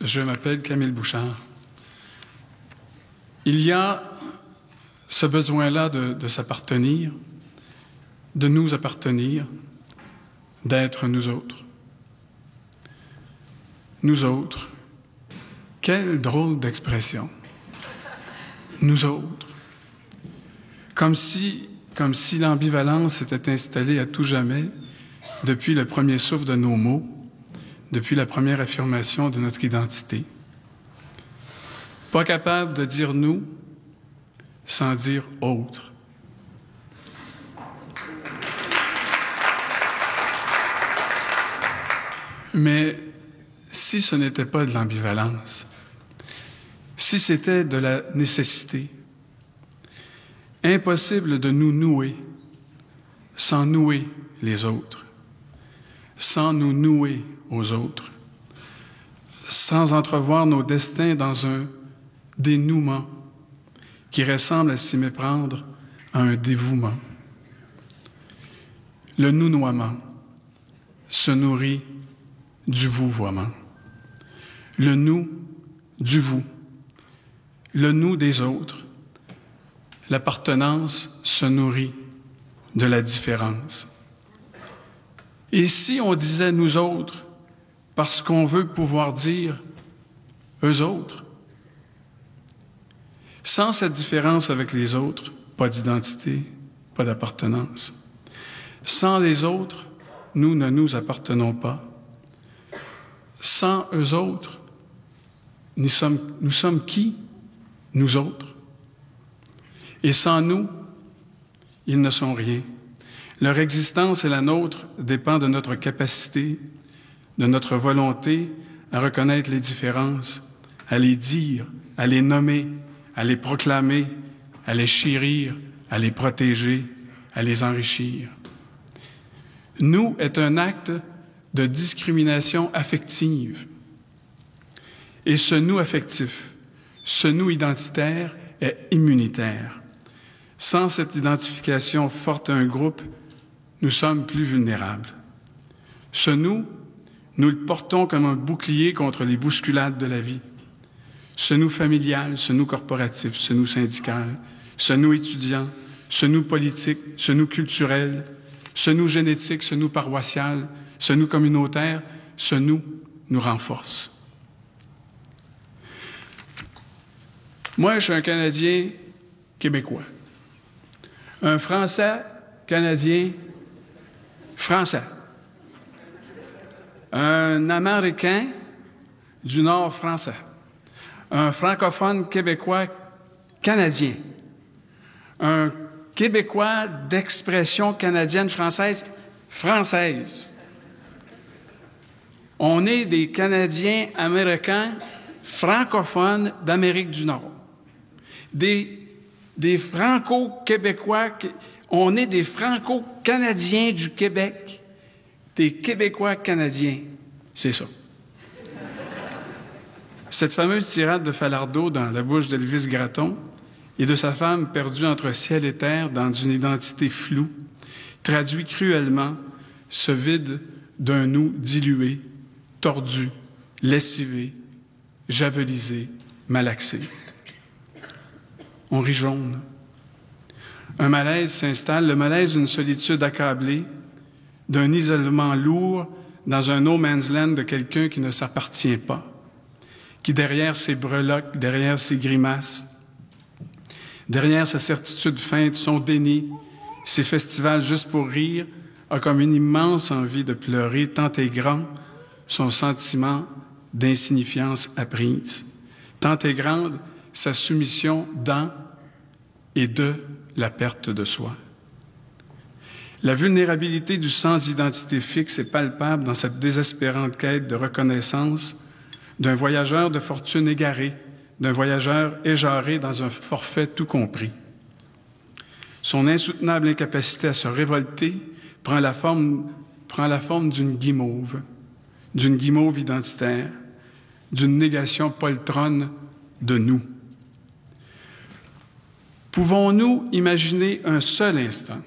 Je m'appelle Camille Bouchard. Il y a ce besoin-là de s'appartenir, de nous appartenir, d'être nous autres. Nous autres. Quelle drôle d'expression. Nous autres. Comme si l'ambivalence s'était installée à tout jamais depuis le premier souffle de nos mots, depuis la première affirmation de notre identité. Pas capable de dire nous sans dire autre. Mais si ce n'était pas de l'ambivalence, si c'était de la nécessité, impossible de nous nouer sans nouer les autres, sans nous nouer aux autres, sans entrevoir nos destins dans un dénouement qui ressemble à s'y méprendre à un dévouement. Le nous-noiement se nourrit du vouvoiement. Le nous du vous. Le nous des autres. L'appartenance se nourrit de la différence. Et si on disait nous autres parce qu'on veut pouvoir dire eux autres? Sans cette différence avec les autres, pas d'identité, pas d'appartenance. Sans les autres, nous ne nous appartenons pas. Sans eux autres, nous sommes qui? Nous autres. Et sans nous, ils ne sont rien. Leur existence et la nôtre dépend de notre capacité, de notre volonté à reconnaître les différences, à les dire, à les nommer, à les proclamer, à les chérir, à les protéger, à les enrichir. Nous est un acte de discrimination affective. Et ce nous affectif, ce nous identitaire est immunitaire. Sans cette identification forte à un groupe, nous sommes plus vulnérables. Ce nous le portons comme un bouclier contre les bousculades de la vie. Ce nous familial, ce nous corporatif, ce nous syndical, ce nous étudiant, ce nous politique, ce nous culturel, ce nous génétique, ce nous paroissial, ce nous communautaire, ce nous renforce. Moi, je suis un Canadien québécois. Un Français canadien français. Un Américain du Nord français. Un francophone québécois canadien. Un Québécois d'expression canadienne française française. On est des Canadiens américains francophones d'Amérique du Nord. Des franco-québécois, on est des franco-canadiens du Québec, des Québécois canadiens. C'est ça. Cette fameuse tirade de Falardeau dans la bouche d'Elvis Gratton et de sa femme perdue entre ciel et terre dans une identité floue traduit cruellement ce vide d'un nous dilué, tordu, lessivé, javelisé, malaxé. On rit jaune. Un malaise s'installe, le malaise d'une solitude accablée, d'un isolement lourd dans un no man's land de quelqu'un qui ne s'appartient pas, qui derrière ses breloques, derrière ses grimaces, derrière sa certitude feinte, son déni, ses festivals juste pour rire, a comme une immense envie de pleurer, tant est grand son sentiment d'insignifiance apprise, tant est grande sa soumission dans et de la perte de soi. La vulnérabilité du sans-identité fixe est palpable dans cette désespérante quête de reconnaissance d'un voyageur de fortune égaré, d'un voyageur éjaré dans un forfait tout compris. Son insoutenable incapacité à se révolter prend la forme d'une guimauve identitaire, d'une négation poltronne de nous. Pouvons-nous imaginer un seul instant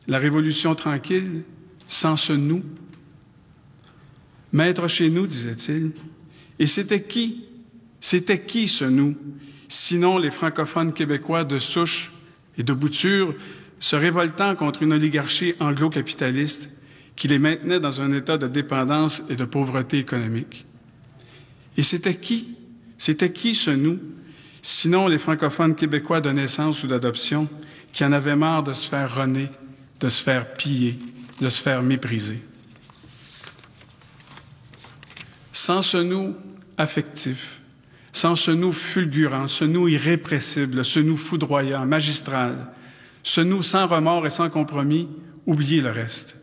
la révolution tranquille sans ce nous? Maître chez nous, disait-il, Et c'était qui ce nous, sinon les francophones québécois de souche et de bouture, se révoltant contre une oligarchie anglo-capitaliste qui les maintenait dans un état de dépendance et de pauvreté économique? Et c'était qui ce nous, sinon les francophones québécois de naissance ou d'adoption qui en avaient marre de se faire rogner, de se faire piller, de se faire mépriser? Sans ce nous affectif, sans ce nous fulgurant, ce nous irrépressible, ce nous foudroyant, magistral, ce nous sans remords et sans compromis, oubliez le reste.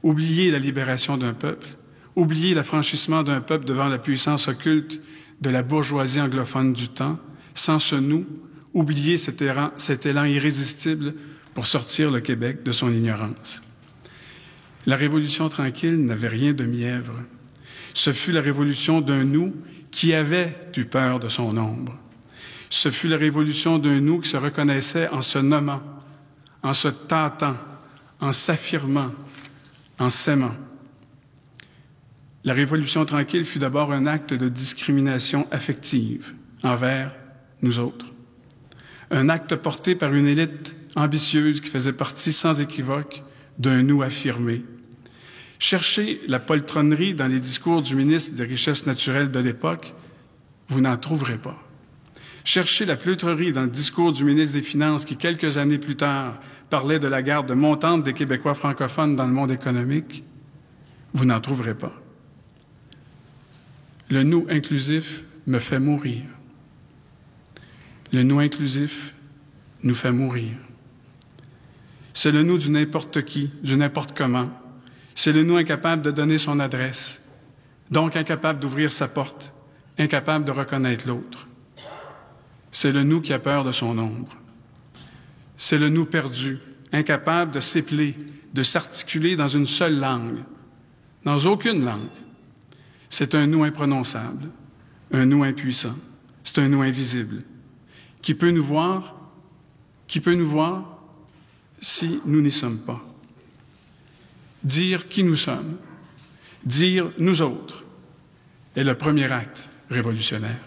Oubliez la libération d'un peuple, oubliez l'affranchissement d'un peuple devant la puissance occulte de la bourgeoisie anglophone du temps. Sans ce nous, oubliez cet élan irrésistible pour sortir le Québec de son ignorance. La Révolution tranquille n'avait rien de mièvre. Ce fut la révolution d'un nous qui avait eu peur de son ombre. Ce fut la révolution d'un nous qui se reconnaissait en se nommant, en se tâtant, en s'affirmant, en s'aimant. La Révolution tranquille fut d'abord un acte de discrimination affective envers nous autres. Un acte porté par une élite ambitieuse qui faisait partie sans équivoque d'un nous affirmé. Cherchez la poltronnerie dans les discours du ministre des Richesses naturelles de l'époque, vous n'en trouverez pas. Cherchez la pleutrerie dans le discours du ministre des Finances qui, quelques années plus tard, parlait de la garde montante des Québécois francophones dans le monde économique, vous n'en trouverez pas. Le nous inclusif me fait mourir. Le nous inclusif nous fait mourir. C'est le nous du n'importe qui, du n'importe comment. C'est le nous incapable de donner son adresse, donc incapable d'ouvrir sa porte, incapable de reconnaître l'autre. C'est le nous qui a peur de son ombre. C'est le nous perdu, incapable de s'épeler, de s'articuler dans une seule langue, dans aucune langue. C'est un nous imprononçable, un nous impuissant, c'est un nous invisible, qui peut nous voir si nous n'y sommes pas. Dire qui nous sommes, dire nous autres, est le premier acte révolutionnaire.